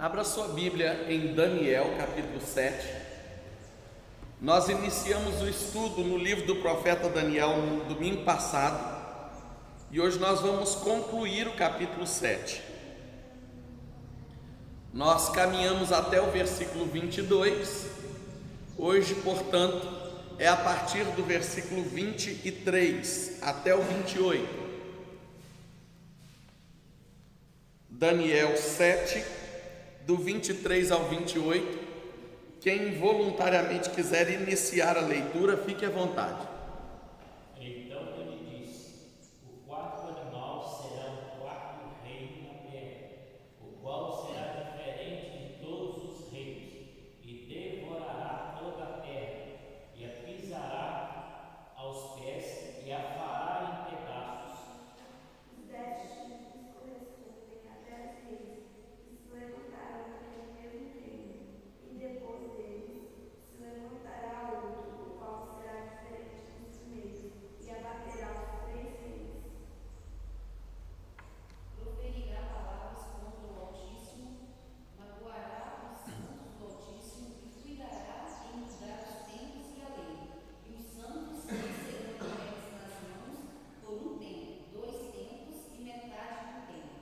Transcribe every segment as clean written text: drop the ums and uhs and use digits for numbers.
Abra sua Bíblia em Daniel, capítulo 7. Nós iniciamos o estudo no livro do profeta Daniel no domingo passado e hoje nós vamos concluir o capítulo 7. Nós caminhamos até o versículo 22. Hoje, portanto, é a partir do versículo 23 até o 28. Daniel 7, do 23 ao 28. Quem voluntariamente quiser iniciar a leitura, fique à vontade. Então ele disse: o quarto animal será um quarto reino na terra, o qual será diferente de todos os reinos, e devorará toda a terra, e a pisará aos pés, e a fará em pedaços. Os 10 chifres correspondem a 10 reis, que se levantarão naquele mesmo reino, e depois deles se levantará outro, o qual será diferente dos primeiros, e abaterá os 3 reis. Proferirá palavras contra o Altíssimo, magoará os santos do Altíssimo e cuidará em mudar os tempos e a lei. E os santos serão entregues nas mãos por um tempo, 2 tempos e metade do tempo.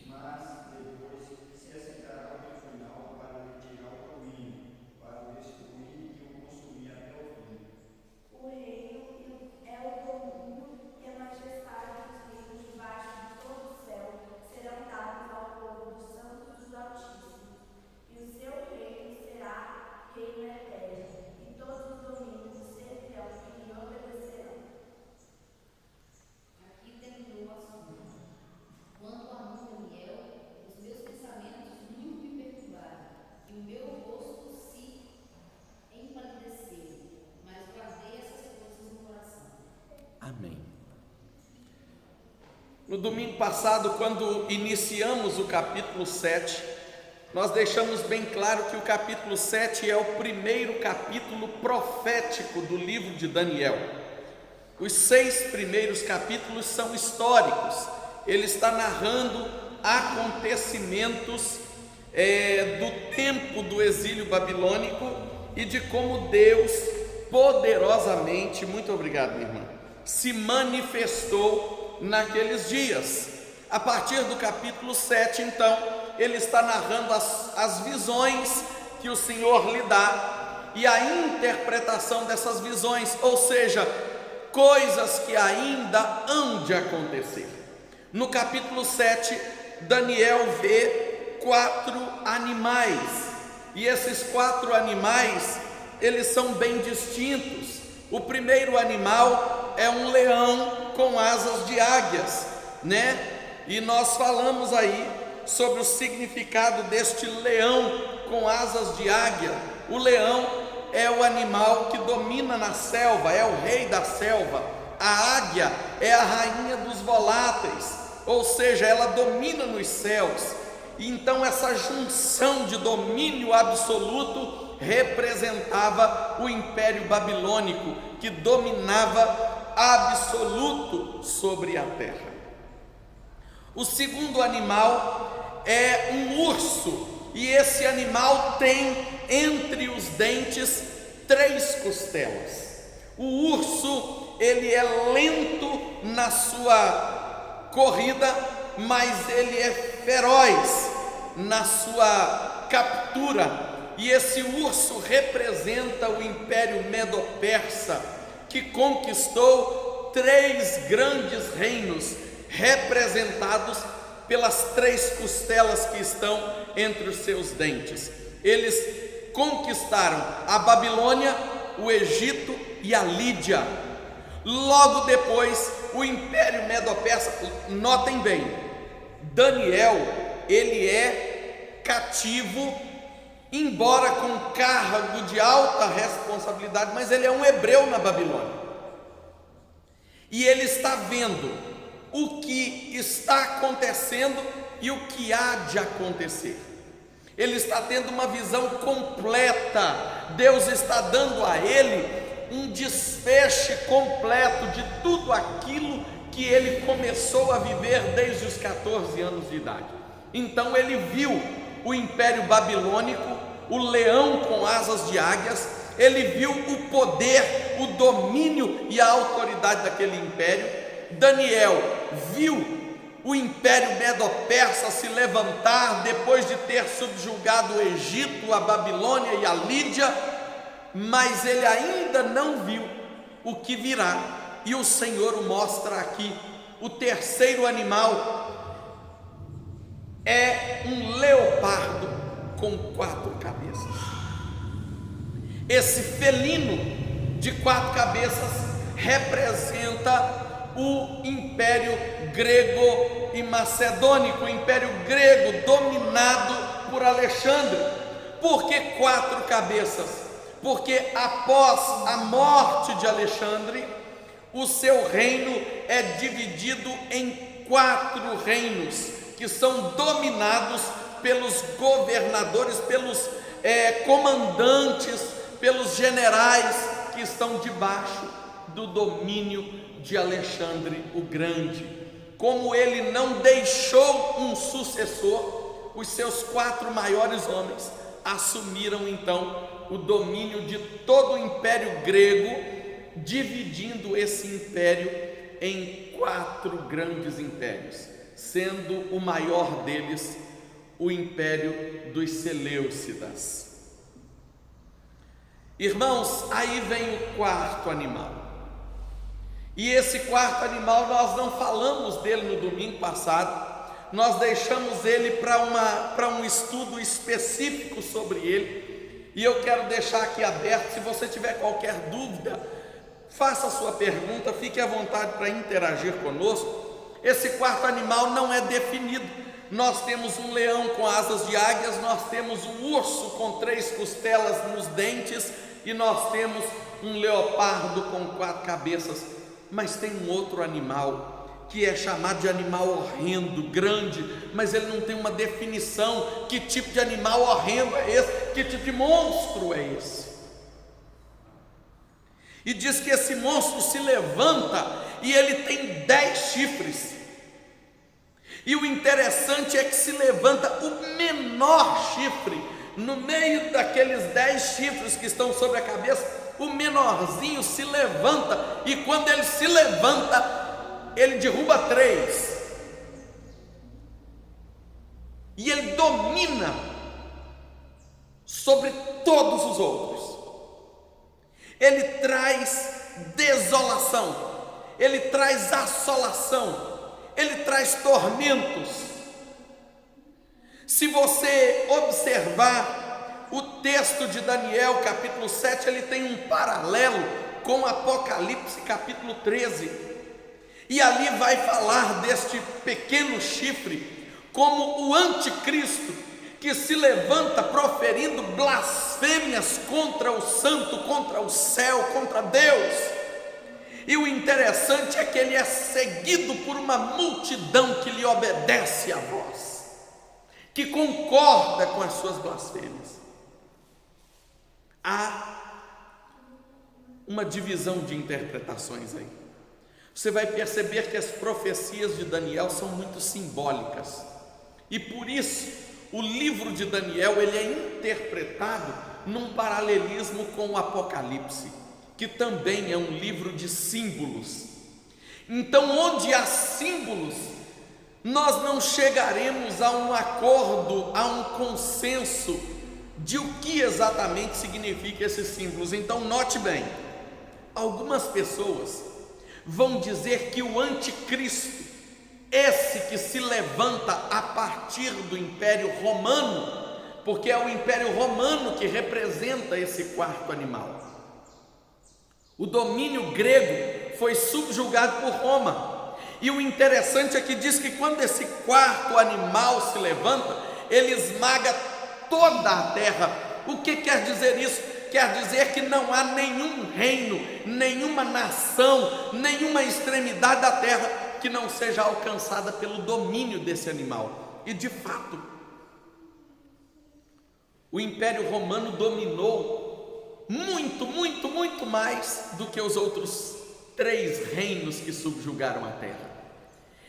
Mas depois se assentará o tribunal para retirar o domínio, para o destruir e o consumir até o fim. O reino é o domínio e a majestade dos reinos debaixo de todo o céu serão dados ao povo dos santos do Altíssimo. E o seu reino será reino eterno, e todos os domínios servirão e lhe obedecerão. Aqui terminou a sua. Quanto a mim, Daniel, os meus pensamentos muito me perturbaram, e o meu rosto se empalideceu, mas guardei essas coisas no coração. Amém. No domingo passado, quando iniciamos o capítulo 7, nós deixamos bem claro que o capítulo 7 é o primeiro capítulo profético do livro de Daniel. Os 6 primeiros capítulos são históricos. Ele está narrando acontecimentos do tempo do exílio babilônico e de como Deus poderosamente, muito obrigado, minha irmã, se manifestou naqueles dias. A partir do capítulo 7, então, ele está narrando as visões que o Senhor lhe dá e a interpretação dessas visões, ou seja, coisas que ainda hão de acontecer. No capítulo 7, Daniel vê 4 animais, e esses 4 animais, eles são bem distintos. O primeiro animal é um leão com asas de águias, E nós falamos aí sobre o significado deste leão com asas de águia. O leão é o animal que domina na selva, é o rei da selva. A águia é a rainha dos voláteis, ou seja, ela domina nos céus. E então essa junção de domínio absoluto representava o Império Babilônico, que dominava absoluto sobre a terra. O segundo animal é um urso, e esse animal tem entre os dentes 3 costelas. O urso, ele é lento na sua corrida, mas ele é feroz na sua captura. E esse urso representa o Império Medo-Persa, que conquistou 3 grandes reinos, representados pelas 3 costelas que estão entre os seus dentes. Eles conquistaram a Babilônia, o Egito e a Lídia. Logo depois, o Império Medo-Persa. Notem bem, Daniel, ele é cativo, embora com cargo de alta responsabilidade, mas ele é um hebreu na Babilônia. E ele está vendo o que está acontecendo e o que há de acontecer. Ele está tendo uma visão completa. Deus está dando a ele um desfecho completo de tudo aquilo que ele começou a viver desde os 14 anos de idade. Então ele viu o império babilônico, o leão com asas de águias, ele viu o poder, o domínio e a autoridade daquele império. Daniel viu o império medo-persa se levantar depois de ter subjugado o Egito, a Babilônia e a Lídia, mas ele ainda não viu o que virá, e o Senhor o mostra aqui. O terceiro animal é um leopardo com 4 cabeças. Esse felino de 4 cabeças representa o império grego e macedônico, o império grego dominado por Alexandre. Por que 4 cabeças? Porque após a morte de Alexandre, o seu reino é dividido em 4 reinos, que são dominados pelos governadores, pelos comandantes, pelos generais que estão debaixo do domínio de Alexandre o Grande. Como ele não deixou um sucessor, os seus 4 maiores homens assumiram então o domínio de todo o império grego, dividindo esse império em 4 grandes impérios, sendo o maior deles o império dos Seleucidas. Irmãos, aí vem o 4º animal. E esse 4º animal, nós não falamos dele no domingo passado, nós deixamos ele para um estudo específico sobre ele, e eu quero deixar aqui aberto. Se você tiver qualquer dúvida, faça a sua pergunta, fique à vontade para interagir conosco. Esse 4º animal não é definido. Nós temos um leão com asas de águias, nós temos um urso com 3 costelas nos dentes, e nós temos um leopardo com 4 cabeças. Mas tem um outro animal que é chamado de animal horrendo, grande, mas ele não tem uma definição. Que tipo de animal horrendo é esse? Que tipo de monstro é esse? E diz que esse monstro se levanta e ele tem 10 chifres. E o interessante é que se levanta o menor chifre. No meio daqueles 10 chifres que estão sobre a cabeça, o menorzinho se levanta, e quando ele se levanta, ele derruba 3, e ele domina sobre todos os outros. Ele traz desolação, ele traz assolação, ele traz tormentos. Se você observar o texto de Daniel capítulo 7, ele tem um paralelo com Apocalipse capítulo 13, e ali vai falar deste pequeno chifre como o anticristo, que se levanta proferindo blasfêmias contra o santo, contra o céu, contra Deus. E o interessante é que ele é seguido por uma multidão que lhe obedece à voz, que concorda com as suas blasfêmias. Há uma divisão de interpretações aí. Você vai perceber que as profecias de Daniel são muito simbólicas, e por isso o livro de Daniel ele é interpretado num paralelismo com o Apocalipse, que também é um livro de símbolos. Então, onde há símbolos, nós não chegaremos a um acordo, a um consenso de o que exatamente significa esses símbolos. Então note bem, algumas pessoas vão dizer que o anticristo, esse que se levanta a partir do Império Romano, porque é o Império Romano que representa esse 4º animal. O domínio grego foi subjugado por Roma, e o interessante é que diz que quando esse 4º animal se levanta, ele esmaga toda a terra. O que quer dizer isso? Quer dizer que não há nenhum reino, nenhuma nação, nenhuma extremidade da terra que não seja alcançada pelo domínio desse animal. E de fato, o Império Romano dominou muito mais do que os outros 3 reinos que subjugaram a terra.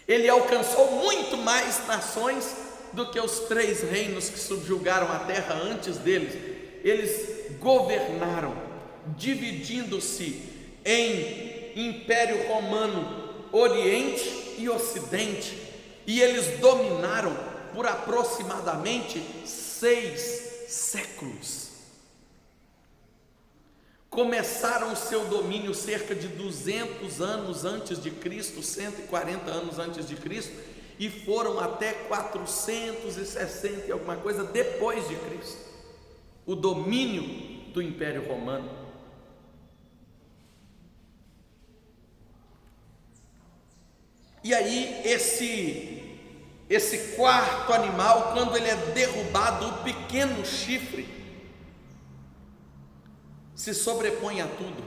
Ele alcançou muito mais nações do que os 3 reinos que subjugaram a terra antes deles. Eles governaram, dividindo-se em Império Romano, Oriente e Ocidente, e eles dominaram por aproximadamente 6 séculos. Começaram o seu domínio cerca de 200 anos antes de Cristo, 140 anos antes de Cristo, e foram até 460 e alguma coisa depois de Cristo, o domínio do Império Romano. E aí esse quarto animal, quando ele é derrubado, o pequeno chifre se sobrepõe a tudo,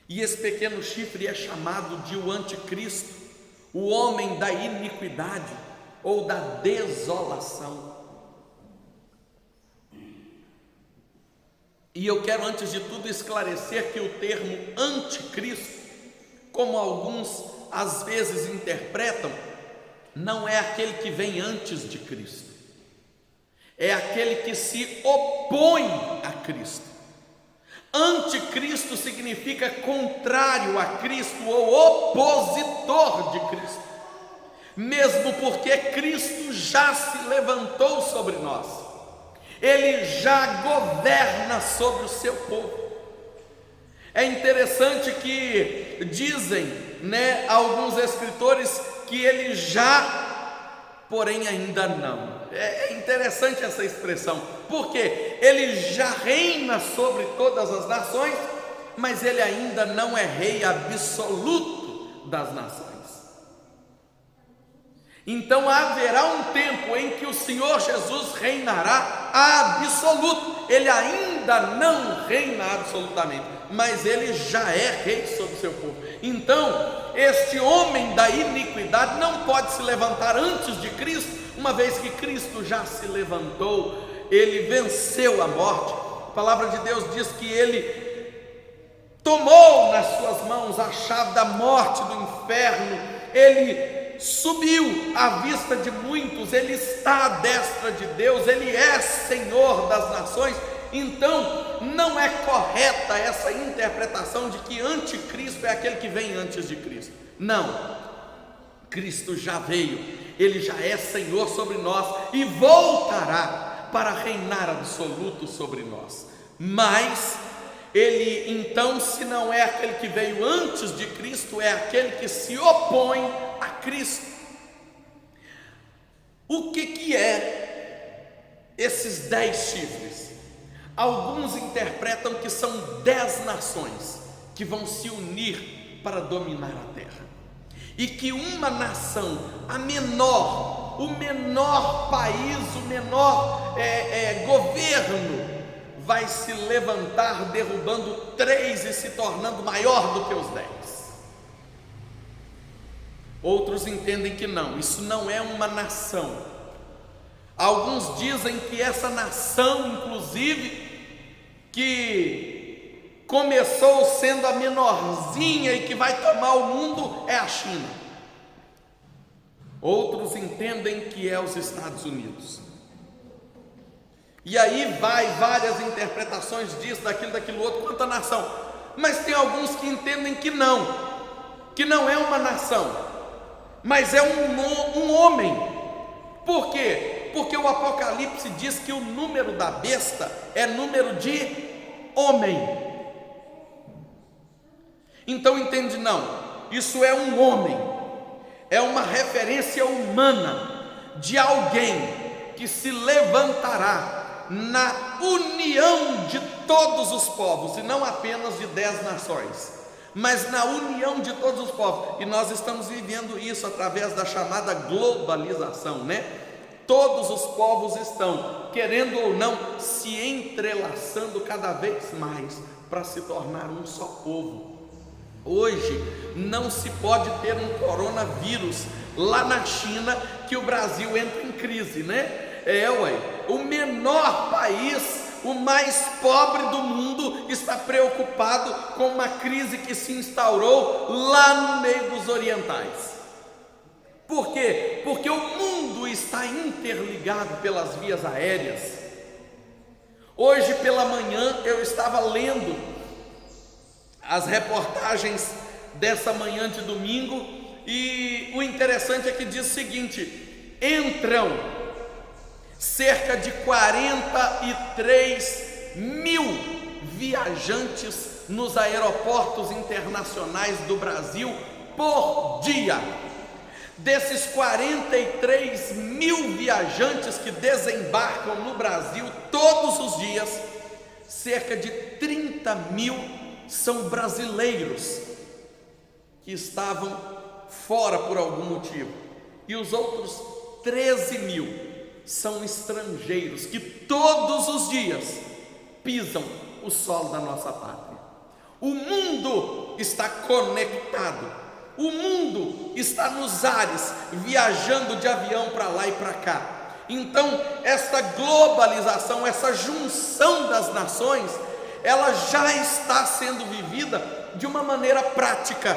e esse pequeno chifre é chamado de o anticristo, o homem da iniquidade ou da desolação. E eu quero, antes de tudo, esclarecer que o termo anticristo, como alguns às vezes interpretam, não é aquele que vem antes de Cristo, é aquele que se opõe a Cristo. Anticristo significa contrário a Cristo ou opositor de Cristo, mesmo porque Cristo já se levantou sobre nós, Ele já governa sobre o seu povo. É interessante que dizem, alguns escritores, que Ele já, porém ainda não. É interessante essa expressão, porque Ele já reina sobre todas as nações, mas Ele ainda não é rei absoluto das nações. Então haverá um tempo em que o Senhor Jesus reinará absoluto. Ele ainda não reina absolutamente, mas Ele já é rei sobre o seu povo. Então este homem da iniquidade não pode se levantar antes de Cristo, uma vez que Cristo já se levantou. Ele venceu a morte. A palavra de Deus diz que Ele tomou nas suas mãos a chave da morte, do inferno. Ele subiu à vista de muitos, Ele está à destra de Deus, Ele é Senhor das nações. Então não é correta essa interpretação de que anticristo é aquele que vem antes de Cristo. Não, Cristo já veio, Ele já é Senhor sobre nós e voltará para reinar absoluto sobre nós. Mas Ele, então, se não é aquele que veio antes de Cristo, é aquele que se opõe a Cristo. O que é esses 10 chifres? Alguns interpretam que são 10 nações que vão se unir para dominar a terra, e que uma nação, a menor, o menor país, o menor governo, vai se levantar derrubando 3 e se tornando maior do que os 10. Outros entendem que não, isso não é uma nação. Alguns dizem que essa nação, inclusive, que começou sendo a menorzinha e que vai tomar o mundo, é a China. Outros entendem que é os Estados Unidos. E aí vai várias interpretações disso, daquilo outro, quanto a nação. Mas tem alguns que entendem que não é uma nação, mas é um homem. Por quê? Porque o Apocalipse diz que o número da besta é número de homem. Então entende, não, isso é um homem, é uma referência humana de alguém que se levantará na união de todos os povos, e não apenas de 10 nações, mas na união de todos os povos. E nós estamos vivendo isso através da chamada globalização, Todos os povos estão, querendo ou não, se entrelaçando cada vez mais para se tornar um só povo. Hoje não se pode ter um coronavírus lá na China que o Brasil entra em crise, o menor país, o mais pobre do mundo, está preocupado com uma crise que se instaurou lá no meio dos orientais. Por quê? Porque o mundo está interligado pelas vias aéreas. Hoje pela manhã eu estava lendo as reportagens dessa manhã de domingo, e o interessante é que diz o seguinte: entram cerca de 43 mil viajantes nos aeroportos internacionais do Brasil por dia. Desses 43 mil viajantes que desembarcam no Brasil todos os dias, cerca de 30 mil são brasileiros que estavam fora por algum motivo, e os outros 13 mil são estrangeiros que todos os dias pisam o solo da nossa pátria. O mundo está conectado. O mundo está nos ares, viajando de avião para lá e para cá. Então, essa globalização, essa junção das nações, ela já está sendo vivida de uma maneira prática.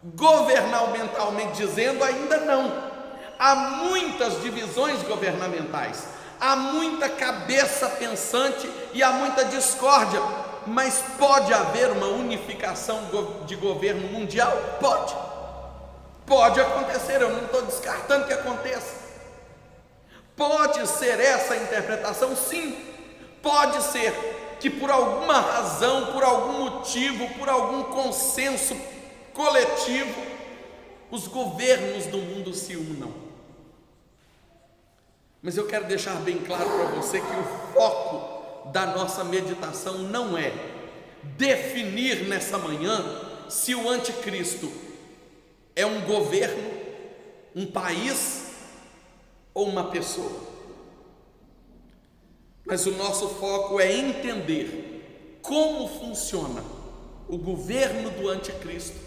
Governamentalmente dizendo, ainda não. Há muitas divisões governamentais, há muita cabeça pensante e há muita discórdia. Mas pode haver uma unificação de governo mundial? Pode acontecer, eu não estou descartando que aconteça. Pode ser essa a interpretação? Sim. Pode ser que por alguma razão, por algum motivo, por algum consenso coletivo, os governos do mundo se unam. Mas eu quero deixar bem claro para você que o foco da nossa meditação não é definir nessa manhã se o anticristo é um governo, um país ou uma pessoa. Mas o nosso foco é entender como funciona o governo do anticristo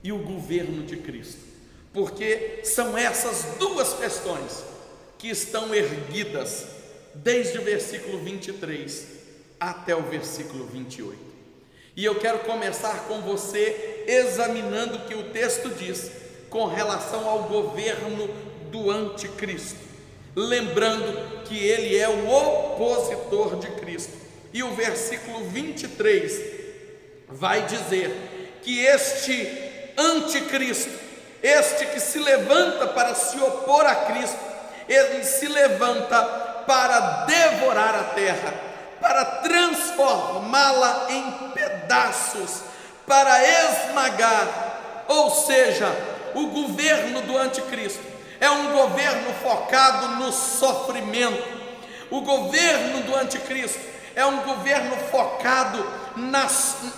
e o governo de Cristo, porque são essas duas questões que estão erguidas desde o versículo 23 até o versículo 28. E eu quero começar com você examinando o que o texto diz com relação ao governo do anticristo, lembrando que ele é o opositor de Cristo. E o versículo 23 vai dizer que este anticristo, este que se levanta para se opor a Cristo, ele se levanta para devorar a terra, para transformá-la em pedaços, para esmagar. Ou seja, o governo do anticristo é um governo focado no sofrimento. O governo do anticristo é um governo focado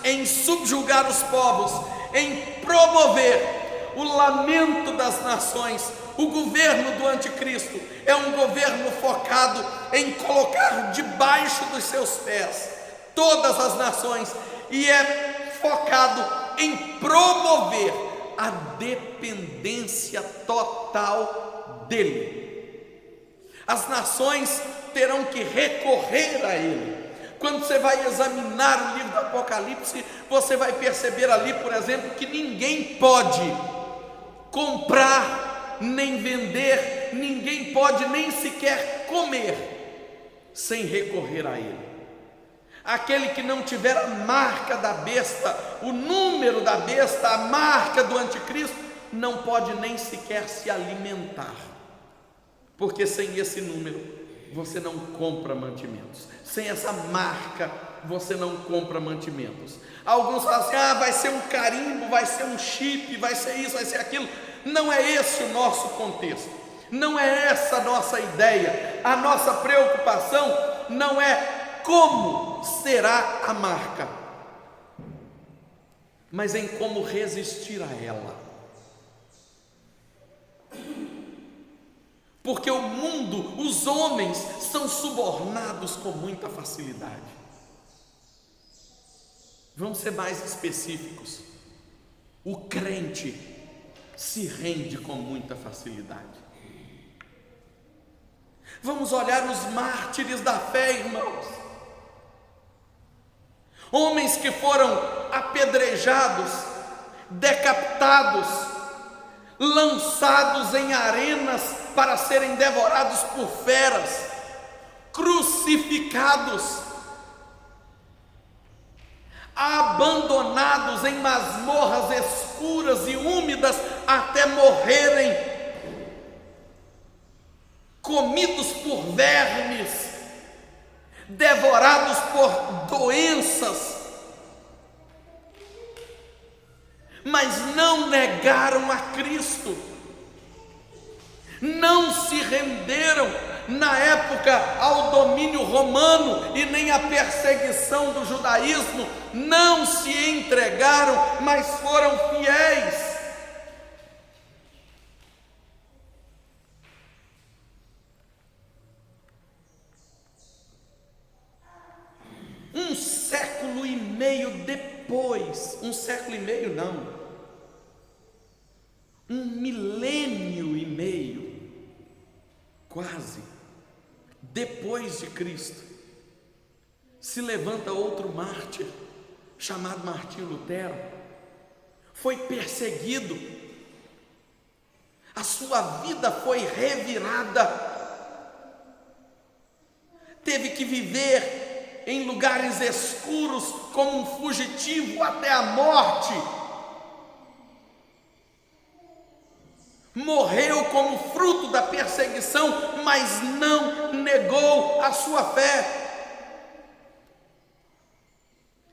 em subjugar os povos, em promover o lamento das nações. O governo do anticristo é um governo focado em colocar debaixo dos seus pés todas as nações, e é focado em promover a dependência total dele. As nações terão que recorrer a ele. Quando você vai examinar o livro do Apocalipse, você vai perceber ali, por exemplo, que ninguém pode comprar nem vender, ninguém pode nem sequer comer sem recorrer a ele. Aquele que não tiver a marca da besta, o número da besta, a marca do anticristo, não pode nem sequer se alimentar, porque sem esse número você não compra mantimentos. Sem essa marca você não compra mantimentos. Alguns falam assim: vai ser um carimbo, vai ser um chip, vai ser isso, vai ser aquilo. Não é esse o nosso contexto, não é essa a nossa ideia. A nossa preocupação não é como será a marca, mas em como resistir a ela. Porque o mundo, os homens são subornados com muita facilidade. Vamos ser mais específicos. O crente se rende com muita facilidade. Vamos olhar os mártires da fé, irmãos. Homens que foram apedrejados, decapitados, lançados em arenas para serem devorados por feras, crucificados, abandonados em masmorras escuras e úmidas até morrerem, comidos por vermes, devorados por doenças, mas não negaram a Cristo, não se renderam na época ao domínio romano e nem à perseguição do judaísmo, não se entregaram, mas foram fiéis. Um século e meio depois, um século e meio não, um milênio e meio, quase, depois de Cristo, se levanta outro mártir, chamado Martinho Lutero. Foi perseguido, a sua vida foi revirada, teve que viver em lugares escuros como um fugitivo até a morte, morreu como fruto da perseguição, mas não negou a sua fé.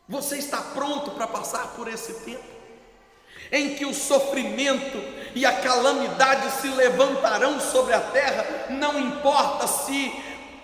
Você está pronto para passar por esse tempo em que o sofrimento e a calamidade se levantarão sobre a terra, não importa se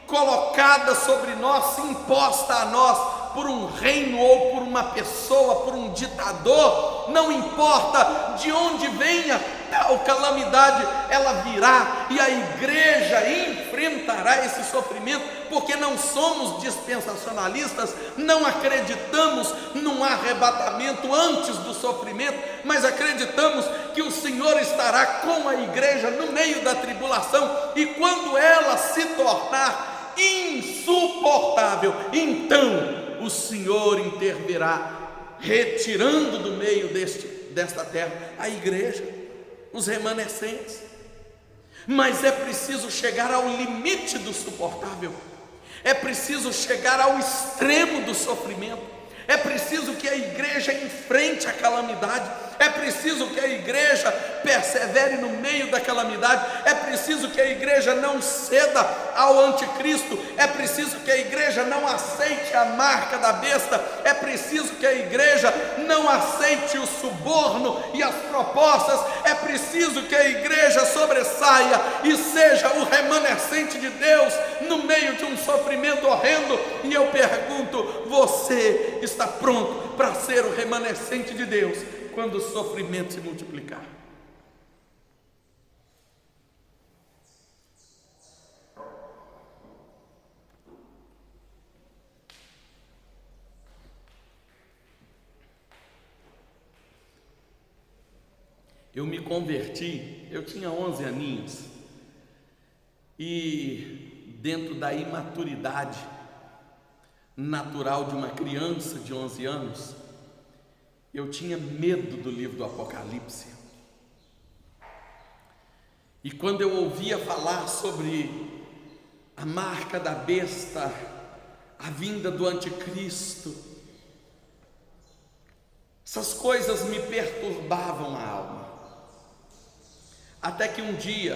colocada sobre nós, se imposta a nós por um reino ou por uma pessoa, por um ditador, não importa de onde venha tal calamidade, ela virá e a igreja enfrentará esse sofrimento, porque não somos dispensacionalistas, não acreditamos num arrebatamento antes do sofrimento, mas acreditamos que o Senhor estará com a igreja no meio da tribulação, e quando ela se tornar insuportável, então o Senhor intervirá, retirando do meio desta terra a igreja, os remanescentes. Mas é preciso chegar ao limite do suportável, é preciso chegar ao extremo do sofrimento, é preciso que a igreja enfrente a calamidade, é preciso que a igreja persevere no meio da calamidade, é preciso que a igreja não ceda ao anticristo, é preciso que a igreja não aceite a marca da besta, é preciso que a igreja não aceite o suborno e as propostas, é preciso que a igreja sobressaia e seja o remanescente de Deus no meio de um sofrimento horrendo. E eu pergunto: você está pronto para ser o remanescente de Deus quando o sofrimento se multiplicar? Eu me converti, eu tinha 11 aninhos, e dentro da imaturidade natural de uma criança de 11 anos, eu tinha medo do livro do Apocalipse. E quando eu ouvia falar sobre a marca da besta, a vinda do anticristo, essas coisas me perturbavam a alma. Até que um dia,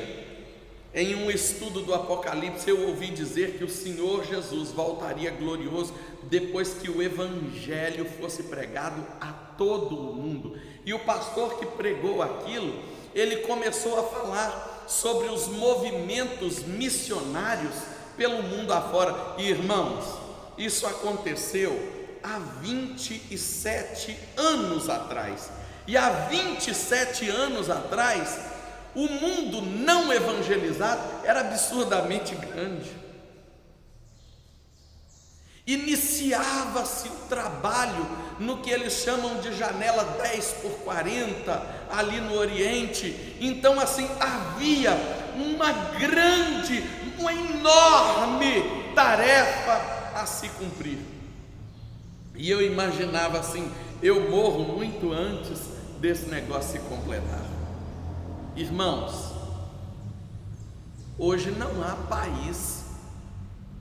em um estudo do Apocalipse, eu ouvi dizer que o Senhor Jesus voltaria glorioso depois que o Evangelho fosse pregado a todo o mundo. E o pastor que pregou aquilo, ele começou a falar sobre os movimentos missionários pelo mundo afora. E, irmãos, isso aconteceu há 27 anos atrás. E há 27 anos atrás, o mundo não evangelizado era absurdamente grande. Iniciava-se o trabalho no que eles chamam de janela 10x40, ali no Oriente. Então, assim, havia uma enorme tarefa a se cumprir. E eu imaginava assim: eu morro muito antes desse negócio se completar. Irmãos, hoje não há país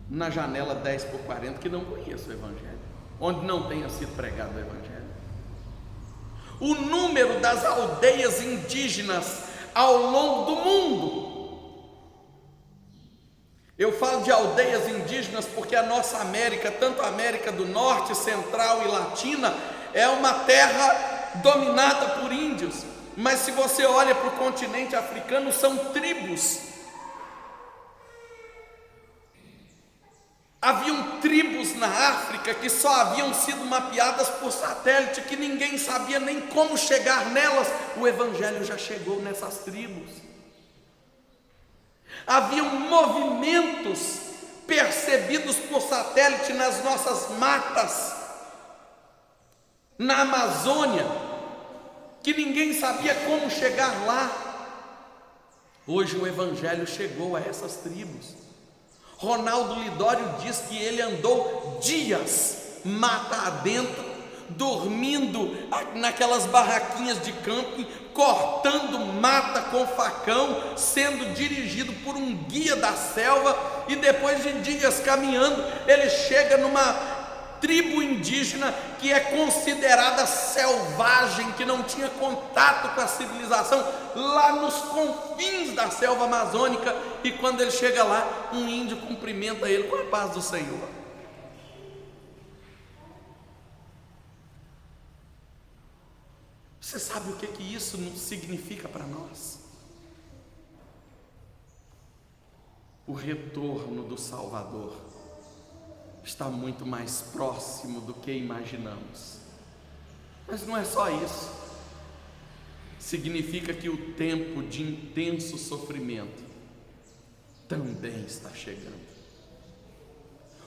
na janela 10x40 que não conheça o Evangelho, onde não tenha sido pregado o Evangelho. O número das aldeias indígenas ao longo do mundo, eu falo de aldeias indígenas porque a nossa América, tanto a América do Norte, Central e Latina, é uma terra dominada por índios. Mas se você olha para o continente africano, são tribos. Haviam tribos na África que só haviam sido mapeadas por satélite, que ninguém sabia nem como chegar nelas. O Evangelho já chegou nessas tribos. Haviam movimentos percebidos por satélite nas nossas matas, na Amazônia, que ninguém sabia como chegar lá. Hoje o Evangelho chegou a essas tribos. Ronaldo Lidório diz que ele andou dias mata adentro, dormindo naquelas barraquinhas de camping, cortando mata com facão, sendo dirigido por um guia da selva, e depois de dias caminhando, ele chega numa tribo indígena que é considerada selvagem, que não tinha contato com a civilização, lá nos confins da selva amazônica, e quando ele chega lá, um índio cumprimenta ele com a paz do Senhor. Você sabe o que isso significa para nós? O retorno do Salvador está muito mais próximo do que imaginamos. Mas não é só isso. Significa que o tempo de intenso sofrimento também está chegando.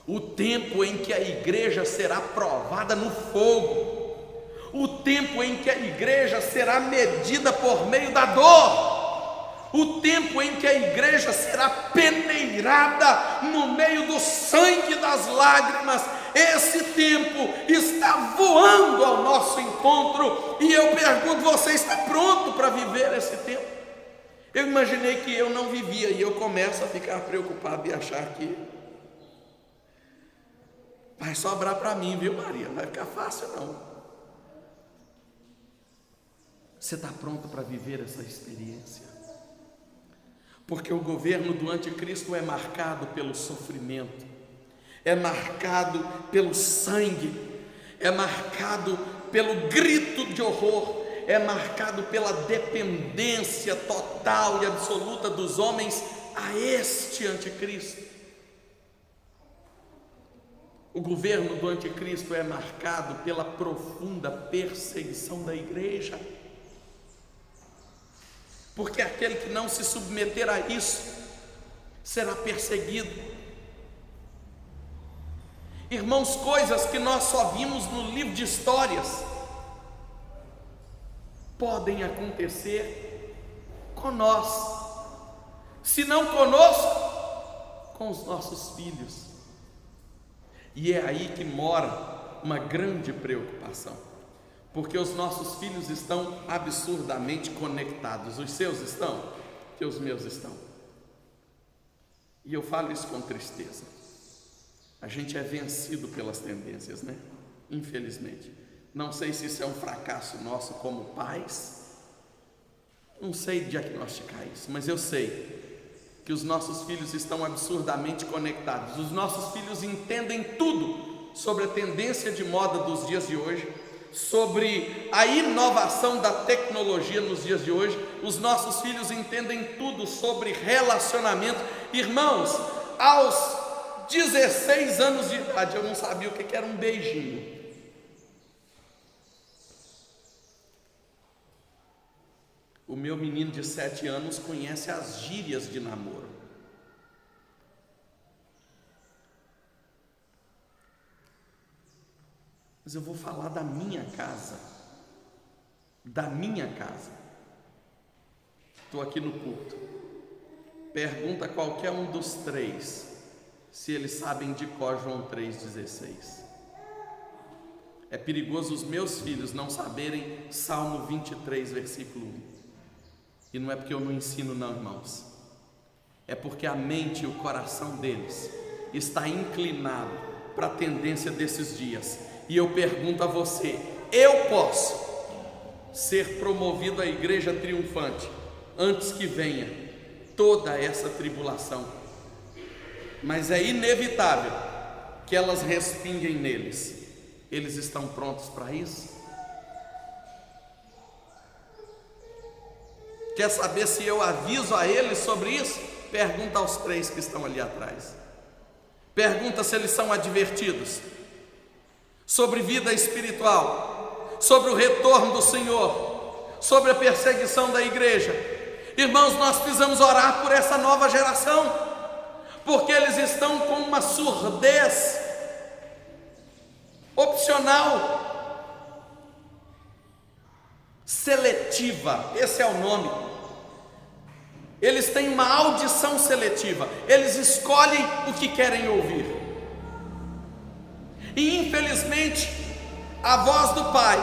O tempo em que a igreja será provada no fogo. O tempo em que a igreja será medida por meio da dor. O tempo em que a igreja será peneirada no meio do sangue das lágrimas. Esse tempo está voando ao nosso encontro, e eu pergunto: você está pronto para viver esse tempo? Eu imaginei que eu não vivia, e eu começo a ficar preocupado e achar que vai sobrar para mim, viu, Maria? Não vai ficar fácil não. Você está pronto para viver essa experiência? Porque o governo do anticristo é marcado pelo sofrimento, é marcado pelo sangue, é marcado pelo grito de horror, é marcado pela dependência total e absoluta dos homens a este anticristo. O governo do anticristo é marcado pela profunda perseguição da igreja. Porque aquele que não se submeter a isso será perseguido. Irmãos, coisas que nós só vimos no livro de histórias podem acontecer com nós, se não conosco, com os nossos filhos. E é aí que mora uma grande preocupação. Porque os nossos filhos estão absurdamente conectados. Os seus estão? Que os meus estão. E eu falo isso com tristeza. A gente é vencido pelas tendências, né? Infelizmente. Não sei se isso é um fracasso nosso como pais. Não sei diagnosticar isso, mas eu sei que os nossos filhos estão absurdamente conectados. Os nossos filhos entendem tudo sobre a tendência de moda dos dias de hoje, sobre a inovação da tecnologia nos dias de hoje. Os nossos filhos entendem tudo sobre relacionamento. Irmãos, aos 16 anos de idade eu não sabia o que era um beijinho. O meu menino de 7 anos conhece as gírias de namoro. Mas eu vou falar da minha casa. Da minha casa. Estou aqui no culto. Pergunta a qualquer um dos 3 se eles sabem de cor João 3,16. É perigoso os meus filhos não saberem Salmo 23, versículo 1. E não é porque eu não ensino não, irmãos, é porque a mente e o coração deles está inclinado para a tendência desses dias. E eu pergunto a você: eu posso ser promovido à igreja triunfante antes que venha toda essa tribulação, mas é inevitável que elas respinguem neles. Eles estão prontos para isso? Quer saber se eu aviso a eles sobre isso? Pergunta aos 3 que estão ali atrás. Pergunta se eles são advertidos sobre vida espiritual, sobre o retorno do Senhor, sobre a perseguição da igreja. Irmãos, nós precisamos orar por essa nova geração, porque eles estão com uma surdez opcional, seletiva, esse é o nome. Eles têm uma audição seletiva, eles escolhem o que querem ouvir. E infelizmente, a voz do pai,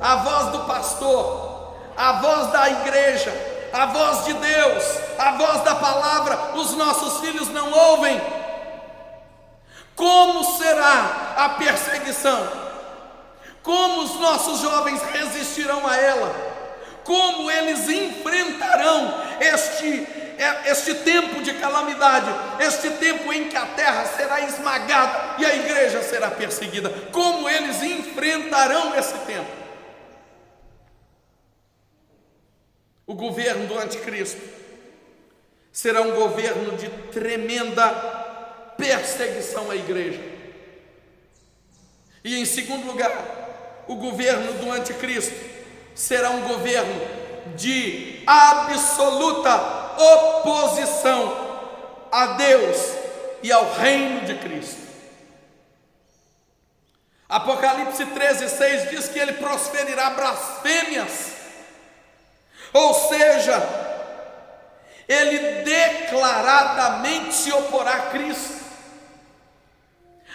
a voz do pastor, a voz da igreja, a voz de Deus, a voz da palavra, os nossos filhos não ouvem. Como será a perseguição? Como os nossos jovens resistirão a ela? Como eles enfrentarão este tempo de calamidade, este tempo em que a terra será esmagada e a igreja será perseguida? Como eles enfrentarão esse tempo? O governo do anticristo será um governo de tremenda perseguição à igreja. E em segundo lugar, o governo do anticristo será um governo de absoluta oposição a Deus e ao reino de Cristo. Apocalipse 13:6 diz que ele prosferirá blasfêmias, ou seja, ele declaradamente se oporá a Cristo.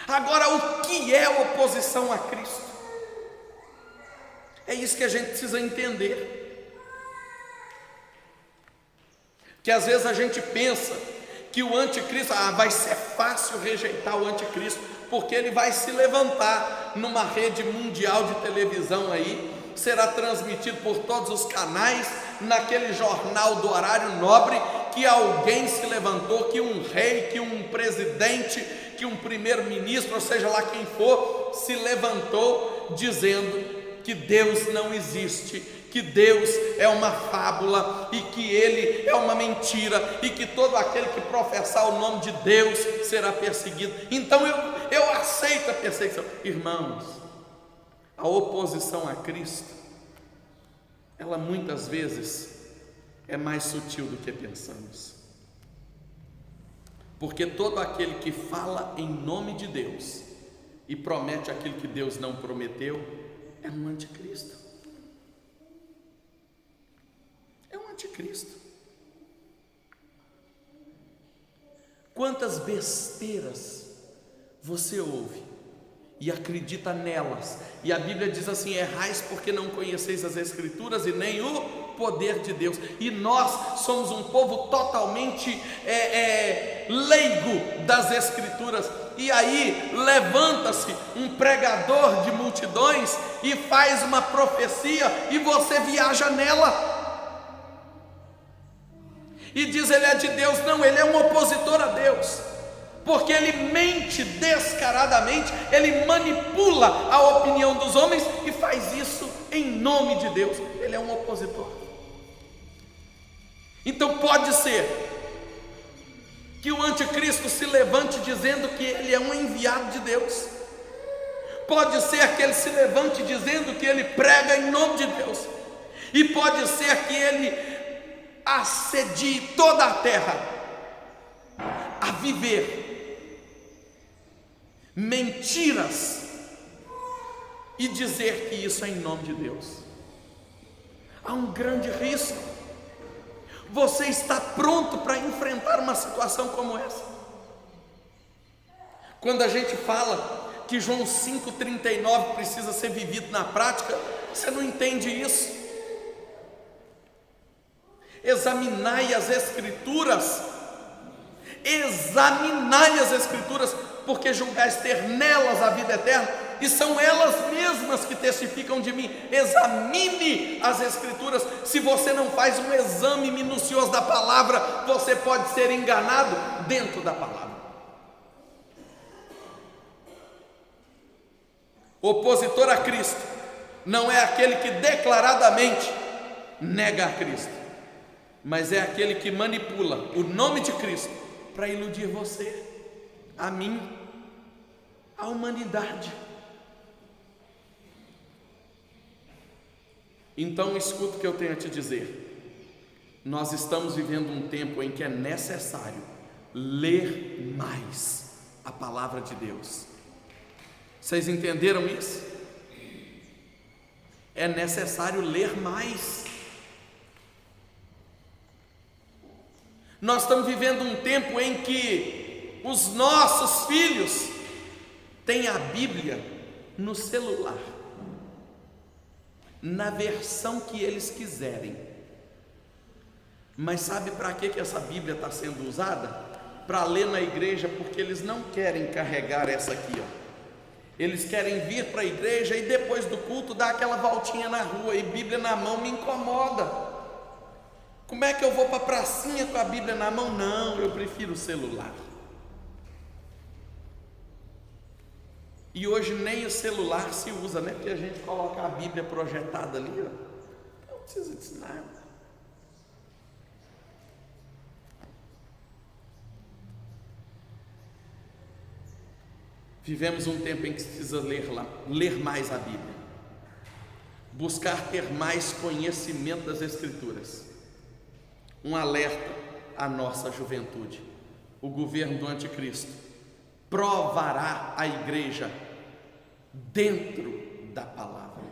Agora, o que é oposição a Cristo? É isso que a gente precisa entender. Que às vezes a gente pensa que o anticristo, vai ser fácil rejeitar o anticristo, porque ele vai se levantar numa rede mundial de televisão aí, será transmitido por todos os canais, naquele jornal do horário nobre, que alguém se levantou, que um rei, que um presidente, que um primeiro-ministro, ou seja lá quem for, se levantou dizendo que Deus não existe, que Deus é uma fábula e que Ele é uma mentira e que todo aquele que professar o nome de Deus será perseguido. Então eu aceito a perseguição. Irmãos, a oposição a Cristo, ela muitas vezes é mais sutil do que pensamos, porque todo aquele que fala em nome de Deus e promete aquilo que Deus não prometeu é um anticristo. É um anticristo. Quantas besteiras você ouve e acredita nelas, e a Bíblia diz assim: errais porque não conheceis as Escrituras e nem o poder de Deus. E nós somos um povo totalmente leigo das Escrituras. E aí levanta-se um pregador de multidões e faz uma profecia e você viaja nela e diz: ele é de Deus. Não, ele é um opositor a Deus, porque ele mente descaradamente, ele manipula a opinião dos homens e faz isso em nome de Deus. Ele é um opositor. Então pode ser que o anticristo se levante dizendo que ele é um enviado de Deus. Pode ser que ele se levante dizendo que ele prega em nome de Deus. E pode ser que ele assedie toda a terra a viver mentiras e dizer que isso é em nome de Deus. Há um grande risco. Você está pronto para enfrentar uma situação como essa? Quando a gente fala que João 5,39 precisa ser vivido na prática, você não entende isso. examinai as Escrituras, porque julgais ter nelas a vida eterna, e são elas mesmas que testificam de mim. Examine as Escrituras. Se você não faz um exame minucioso da palavra, você pode ser enganado dentro da palavra. Opositor a Cristo não é aquele que declaradamente nega a Cristo, mas é aquele que manipula o nome de Cristo para iludir você, a mim, a humanidade. Então escuta o que eu tenho a te dizer. Nós estamos vivendo um tempo em que é necessário ler mais a palavra de Deus. Vocês entenderam isso? É necessário ler mais. Nós estamos vivendo um tempo em que os nossos filhos têm a Bíblia no celular, na versão que eles quiserem. Mas sabe para que essa Bíblia está sendo usada? Para ler na igreja, porque eles não querem carregar essa aqui, ó. Eles querem vir para a igreja e depois do culto dar aquela voltinha na rua, e Bíblia na mão me incomoda. Como é que eu vou para a pracinha com a Bíblia na mão? Não, eu prefiro o celular. E hoje nem o celular se usa, né? Porque a gente coloca a Bíblia projetada ali, ó. Não precisa disso nada. Vivemos um tempo em que precisa ler mais a Bíblia, buscar ter mais conhecimento das Escrituras. Um alerta à nossa juventude: o governo do anticristo provará a igreja dentro da palavra.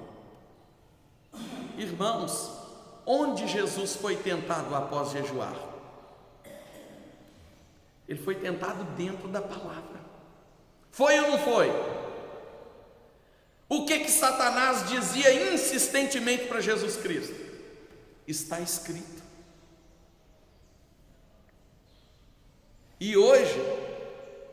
Irmãos, onde Jesus foi tentado após jejuar? Ele foi tentado dentro da palavra. Foi ou não foi? O que Satanás dizia insistentemente para Jesus Cristo? Está escrito. E hoje,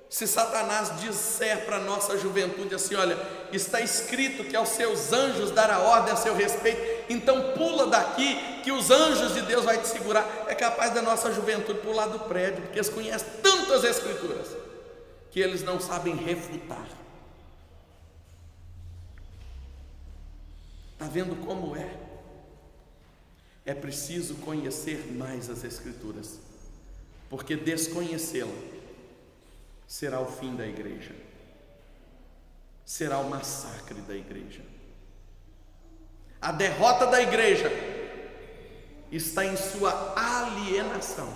se Satanás disser para a nossa juventude assim: olha, está escrito que aos seus anjos dará ordem a seu respeito, então pula daqui que os anjos de Deus vão te segurar, é capaz da nossa juventude pular do prédio, porque eles conhecem tantas Escrituras que eles não sabem refutar. Está vendo como é? É preciso conhecer mais as Escrituras, porque desconhecê-la será o fim da igreja, será o massacre da igreja. A derrota da igreja está em sua alienação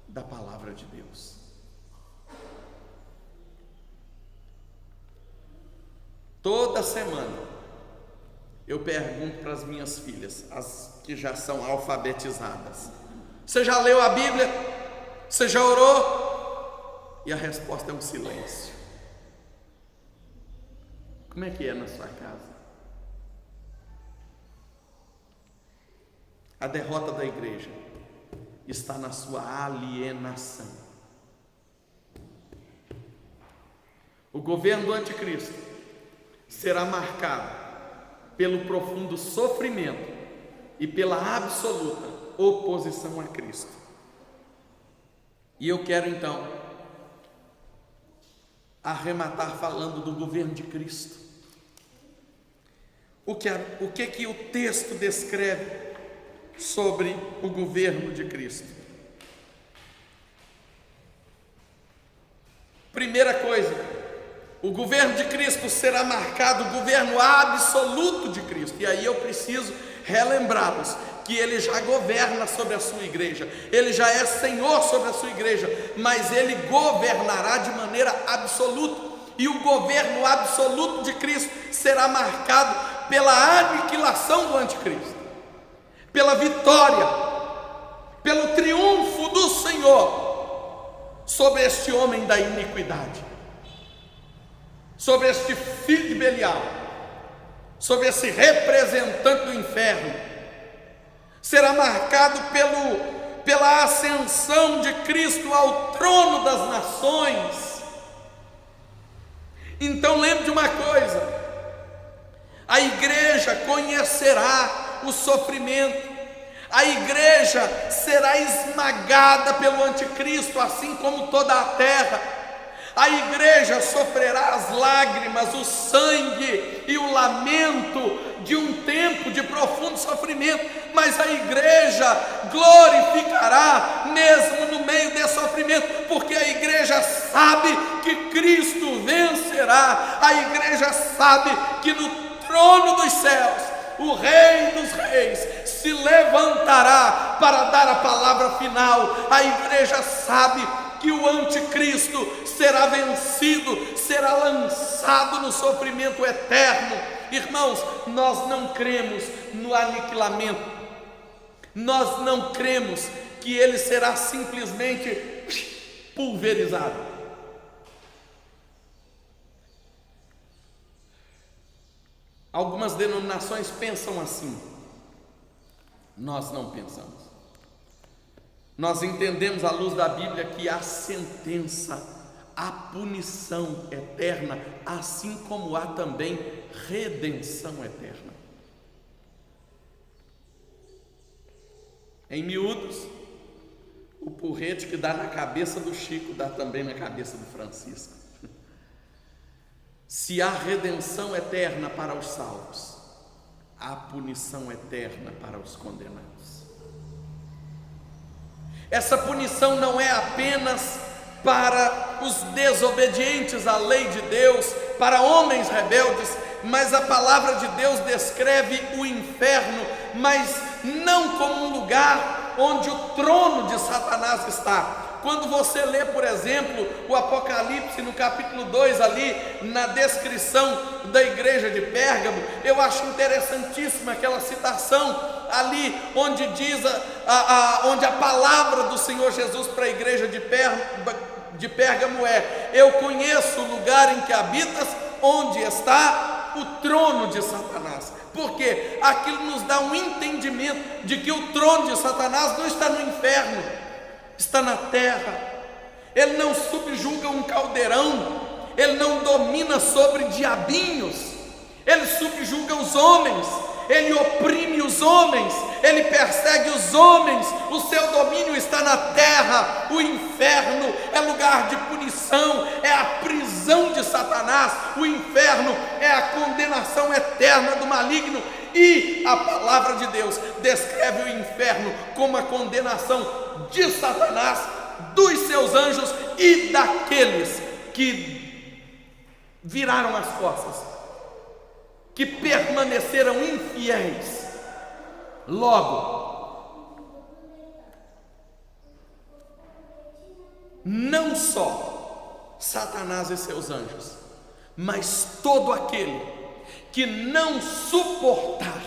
da palavra de Deus. Toda semana eu pergunto para as minhas filhas, as que já são alfabetizadas: você já leu a Bíblia? Você já orou? E a resposta é um silêncio. Como é que é na sua casa? A derrota da igreja está na sua alienação. O governo do anticristo será marcado pelo profundo sofrimento e pela absoluta oposição a Cristo. E eu quero então arrematar falando do governo de Cristo. O que o texto descreve sobre o governo de Cristo? Primeira coisa, o governo de Cristo será marcado, o governo absoluto de Cristo. E aí eu preciso relembrá-los que Ele já governa sobre a sua igreja, Ele já é Senhor sobre a sua igreja, mas Ele governará de maneira absoluta. E o governo absoluto de Cristo será marcado pela aniquilação do anticristo, pela vitória, pelo triunfo do Senhor sobre este homem da iniquidade, sobre este filho de Belial, sobre esse representante do inferno, será marcado pela ascensão de Cristo ao trono das nações. Então lembre de uma coisa: a igreja conhecerá o sofrimento, a igreja será esmagada pelo anticristo, assim como toda a terra. A igreja sofrerá as lágrimas, o sangue e o lamento de um tempo de profundo sofrimento, mas a igreja glorificará mesmo no meio desse sofrimento, porque a igreja sabe que Cristo vencerá. A igreja sabe que no trono dos céus o Rei dos Reis se levantará para dar a palavra final. A igreja sabe que o anticristo será vencido, será lançado no sofrimento eterno. Irmãos, nós não cremos no aniquilamento, nós não cremos que ele será simplesmente pulverizado. Algumas denominações pensam assim, nós não pensamos. Nós entendemos à luz da Bíblia que há sentença, há punição eterna, assim como há também redenção eterna. Em miúdos, o porrete que dá na cabeça do Chico dá também na cabeça do Francisco. Se há redenção eterna para os salvos, há punição eterna para os condenados. Essa punição não é apenas para os desobedientes à lei de Deus, para homens rebeldes, mas a palavra de Deus descreve o inferno, mas não como um lugar onde o trono de Satanás está. Quando você lê, por exemplo, o Apocalipse no capítulo 2, ali na descrição da igreja de Pérgamo, eu acho interessantíssima aquela citação ali onde diz onde a palavra do Senhor Jesus para a igreja de Pérgamo é: eu conheço o lugar em que habitas, onde está o trono de Satanás. Porque aquilo nos dá um entendimento de que o trono de Satanás não está no inferno, está na terra. Ele não subjuga um caldeirão, ele não domina sobre diabinhos, ele subjuga os homens, ele oprime os homens, ele persegue os homens. O seu domínio está na terra. O inferno é lugar de punição, é a prisão de Satanás. O inferno é a condenação eterna do maligno. E a palavra de Deus descreve o inferno como a condenação de Satanás, dos seus anjos e daqueles que viraram as costas, que permaneceram infiéis. Logo, não só Satanás e seus anjos, mas todo aquele que não suportar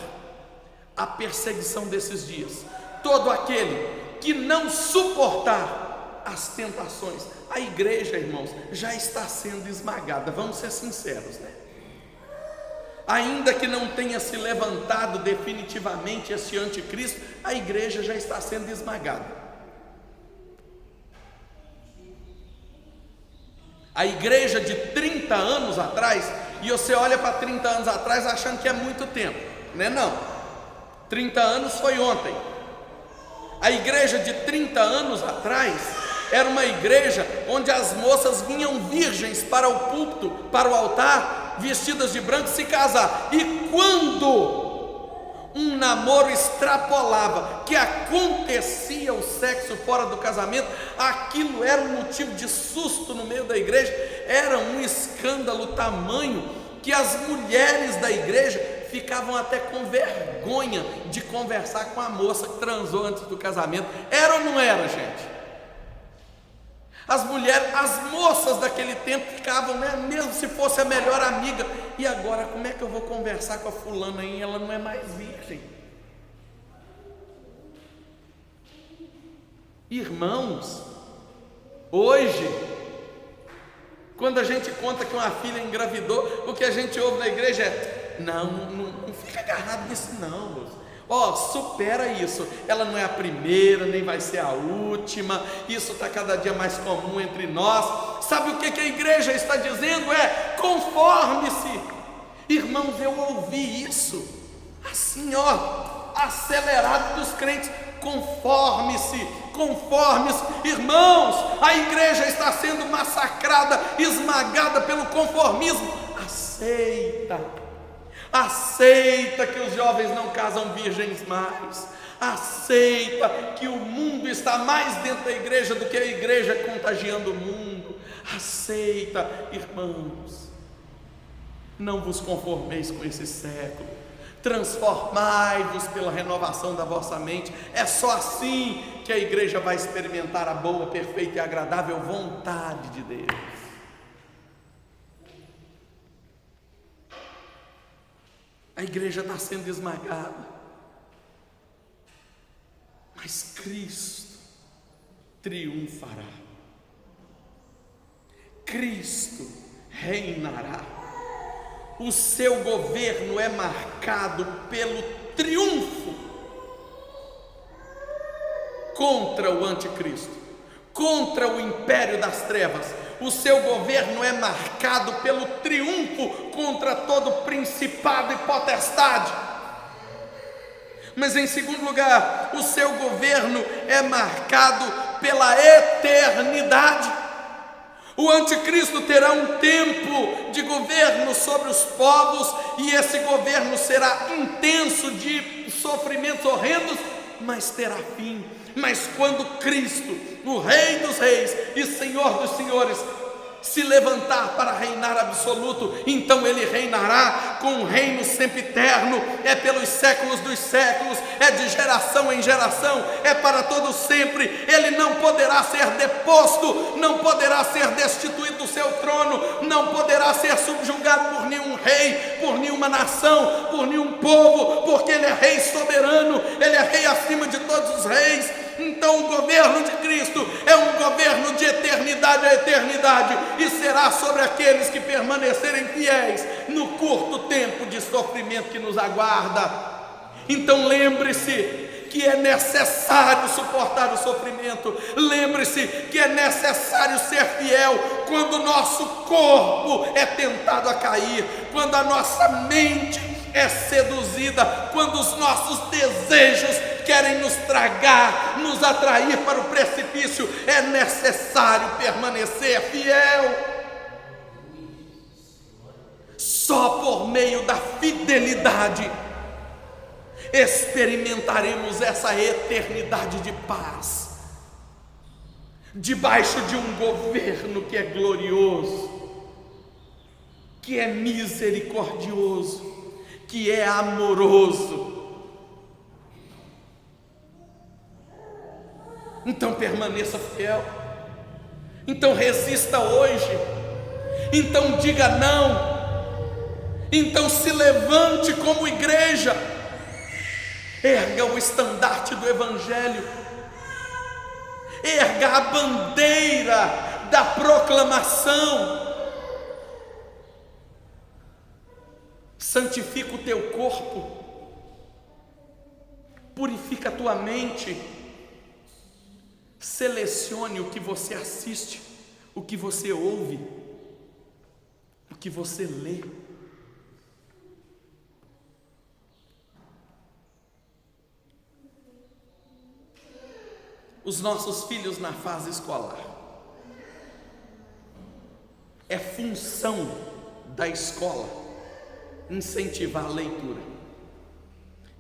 a perseguição desses dias, todo aquele que não suportar as tentações. A igreja, irmãos, já está sendo esmagada, vamos ser sinceros, né? Ainda que não tenha se levantado definitivamente esse anticristo, a igreja já está sendo esmagada. A igreja de 30 anos atrás, e você olha para 30 anos atrás achando que é muito tempo, né? Não, 30 anos foi ontem. A igreja de 30 anos atrás era uma igreja onde as moças vinham virgens para o púlpito, para o altar, vestidas de branco, se casar. E quando um namoro extrapolava, que acontecia o sexo fora do casamento, aquilo era um motivo de susto no meio da igreja, era um escândalo tamanho que as mulheres da igreja ficavam até com vergonha de conversar com a moça que transou antes do casamento. Era ou não era, gente? As mulheres, as moças daquele tempo ficavam, né, mesmo se fosse a melhor amiga. E agora, como é que eu vou conversar com a fulana aí? Ela não é mais virgem. Irmãos, hoje, quando a gente conta que uma filha engravidou, o que a gente ouve na igreja é: não fica agarrado nisso não, moço. Supera isso. Ela não é a primeira, nem vai ser a última. Isso está cada dia mais comum entre nós. Sabe o que a igreja está dizendo? Conforme-se. Irmãos, eu ouvi isso assim, acelerado dos crentes. Conforme-se, conforme-se. Irmãos, a igreja está sendo massacrada, esmagada pelo conformismo. Aceita que os jovens não casam virgens mais. Aceita que o mundo está mais dentro da igreja do que a igreja contagiando o mundo. Aceita, irmãos, não vos conformeis com esse século, transformai-vos pela renovação da vossa mente. É só assim que a igreja vai experimentar a boa, perfeita e agradável vontade de Deus. A igreja está sendo esmagada, mas Cristo triunfará. Cristo reinará. O seu governo é marcado pelo triunfo contra o anticristo, contra o império das trevas. O seu governo é marcado pelo triunfo contra todo principado e potestade. Mas em segundo lugar, o seu governo é marcado pela eternidade. O anticristo terá um tempo de governo sobre os povos, e esse governo será intenso, de sofrimentos horrendos, mas terá fim. Mas quando Cristo, o Rei dos Reis e Senhor dos Senhores, se levantar para reinar absoluto, então ele reinará com um reino sempre eterno, é pelos séculos dos séculos, é de geração em geração, é para todo sempre. Ele não poderá ser deposto, não poderá ser destituído do seu trono, não poderá ser subjugado por nenhum rei, por nenhuma nação, por nenhum povo, porque ele é rei soberano, ele é rei acima de todos os reis. Então o governo de Cristo é um governo de eternidade a eternidade, e será sobre aqueles que permanecerem fiéis no curto tempo de sofrimento que nos aguarda. Então lembre-se que é necessário suportar o sofrimento. Lembre-se que é necessário ser fiel quando o nosso corpo é tentado a cair, quando a nossa mente é seduzida, quando os nossos desejos querem nos tragar, nos atrair para o precipício. É necessário permanecer fiel. Só por meio da fidelidade experimentaremos essa eternidade de paz, debaixo de um governo que é glorioso, que é misericordioso, que é amoroso. Então permaneça fiel, então resista hoje, então diga não, então se levante como igreja, erga o estandarte do Evangelho, erga a bandeira da proclamação. Santifica o teu corpo, purifica a tua mente, selecione o que você assiste, o que você ouve, o que você lê. Os nossos filhos na fase escolar, é função da escola incentivar a leitura.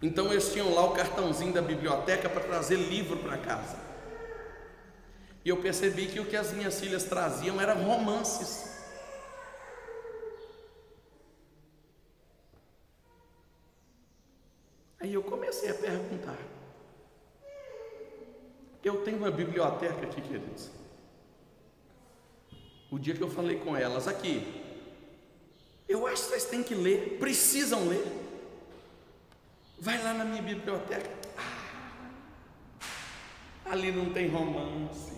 Então eles tinham lá o cartãozinho da biblioteca para trazer livro para casa. E eu percebi que o que as minhas filhas traziam eram romances. Aí eu comecei a perguntar. Eu tenho uma biblioteca aqui, queridos. O dia que eu falei com elas, aqui, eu acho que vocês têm que ler, precisam ler. Vai lá na minha biblioteca. Ali não tem romance.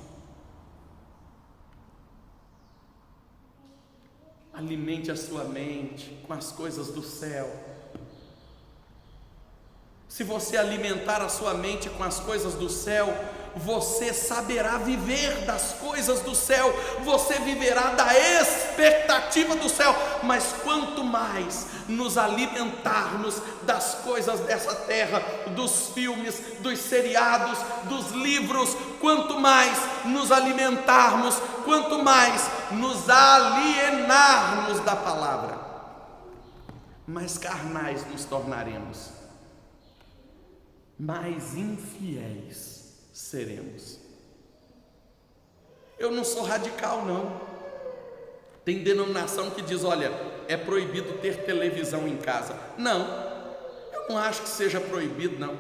Alimente a sua mente com as coisas do céu. se você alimentar a sua mente com as coisas do céu, você saberá viver das coisas do céu, você viverá da expectativa do céu. Mas quanto mais nos alimentarmos das coisas dessa terra, dos filmes, dos seriados, dos livros, quanto mais nos alimentarmos, quanto mais nos alienarmos da palavra, mais carnais nos tornaremos, mais infiéis seremos. Eu não sou radical, não. Tem denominação que diz, olha, é proibido ter televisão em casa. Não, eu não acho que seja proibido, não.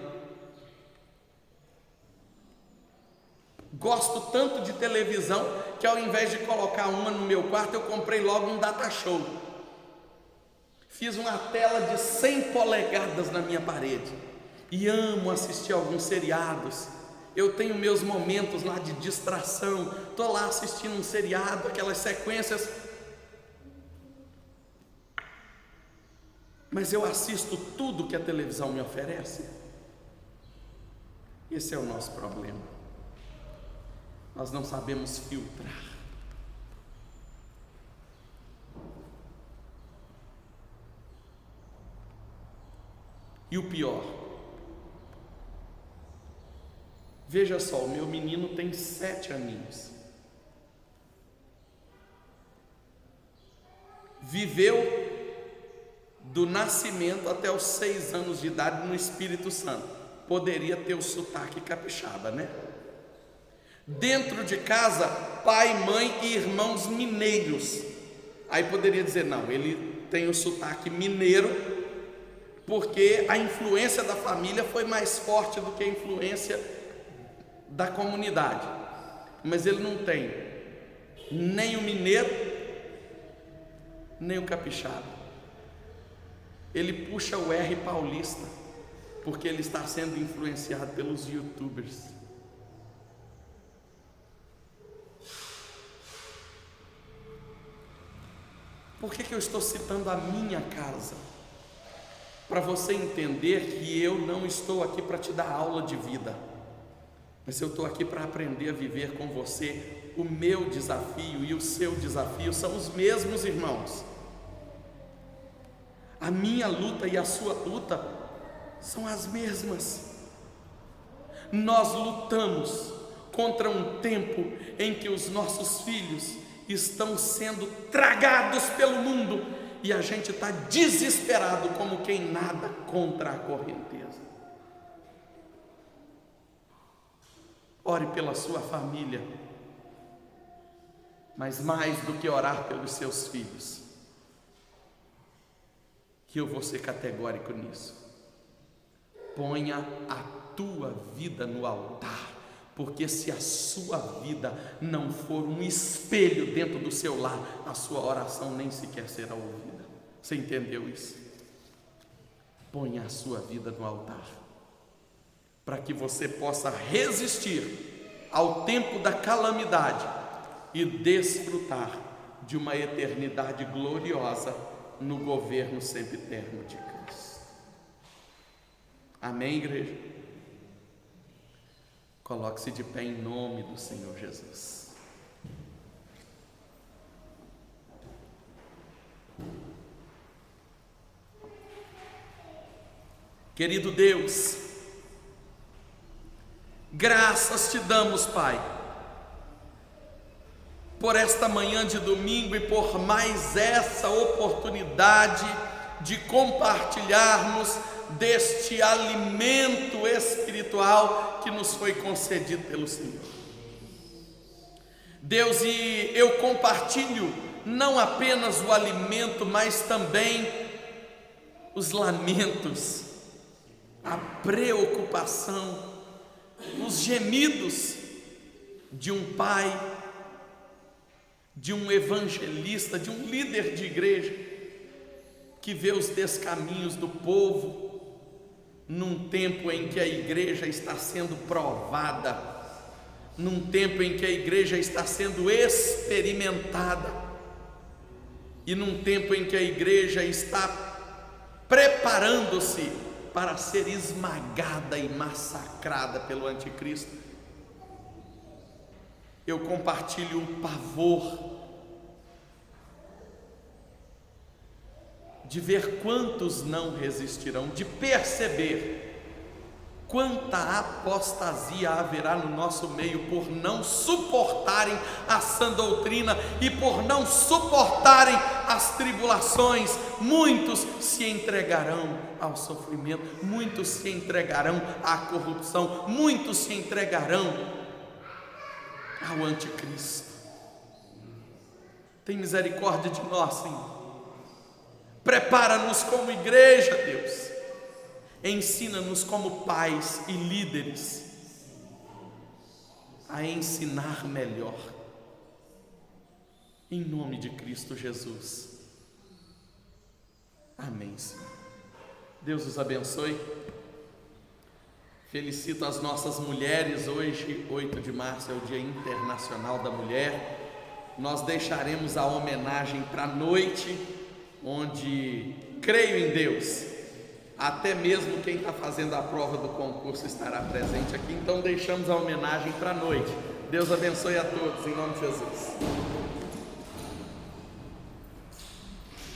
Gosto tanto de televisão que ao invés de colocar uma no meu quarto, eu comprei logo um data show. Fiz uma tela de 100 polegadas na minha parede e amo assistir alguns seriados. Eu tenho meus momentos lá de distração, estou lá assistindo um seriado, aquelas sequências, mas eu assisto tudo que a televisão me oferece. Esse é o nosso problema. Nós não sabemos filtrar. E o pior, veja só, o meu menino tem 7 aninhos. Viveu do nascimento até os 6 anos de idade no Espírito Santo. Poderia ter o sotaque capixaba, né? Dentro de casa, pai, mãe e irmãos mineiros. Aí poderia dizer, não, ele tem o sotaque mineiro, porque a influência da família foi mais forte do que a influência da comunidade. Mas ele não tem nem o mineiro, nem o capixaba. Ele puxa o R paulista, porque ele está sendo influenciado pelos youtubers. Por que eu estou citando a minha casa? Para você entender que eu não estou aqui para te dar aula de vida, mas eu estou aqui para aprender a viver com você. O meu desafio e o seu desafio são os mesmos, irmãos. A minha luta e a sua luta são as mesmas. Nós lutamos contra um tempo em que os nossos filhos estão sendo tragados pelo mundo e a gente está desesperado como quem nada contra a correnteza. Ore pela sua família, mas mais do que orar pelos seus filhos, que eu vou ser categórico nisso, ponha a tua vida no altar, porque se a sua vida não for um espelho dentro do seu lar, a sua oração nem sequer será ouvida. Você entendeu isso? Ponha a sua vida no altar, para que você possa resistir ao tempo da calamidade e desfrutar de uma eternidade gloriosa no governo sempiterno de Cristo. Amém, igreja? Coloque-se de pé em nome do Senhor Jesus. Querido Deus, graças te damos, Pai, por esta manhã de domingo e por mais essa oportunidade de compartilharmos deste alimento espiritual que nos foi concedido pelo Senhor. Deus, e eu compartilho não apenas o alimento, mas também os lamentos, a preocupação, os gemidos de um pai, de um evangelista, de um líder de igreja, que vê os descaminhos do povo, num tempo em que a igreja está sendo provada, num tempo em que a igreja está sendo experimentada, e num tempo em que a igreja está preparando-se para ser esmagada e massacrada pelo anticristo. Eu compartilho o pavor de ver quantos não resistirão, de perceber quanta apostasia haverá no nosso meio por não suportarem a sã doutrina e por não suportarem as tribulações. Muitos se entregarão ao sofrimento, muitos se entregarão à corrupção, muitos se entregarão ao anticristo. Tem misericórdia de nós, Senhor. Prepara-nos como igreja, Deus. Ensina-nos como pais e líderes a ensinar melhor. Em nome de Cristo Jesus. Amém, Senhor. Deus os abençoe. Felicito as nossas mulheres. Hoje, 8 de março, é o Dia Internacional da Mulher. Nós deixaremos a homenagem para a noite, onde, creio em Deus, até mesmo quem está fazendo a prova do concurso estará presente aqui. Então deixamos a homenagem para a noite. Deus abençoe a todos, em nome de Jesus.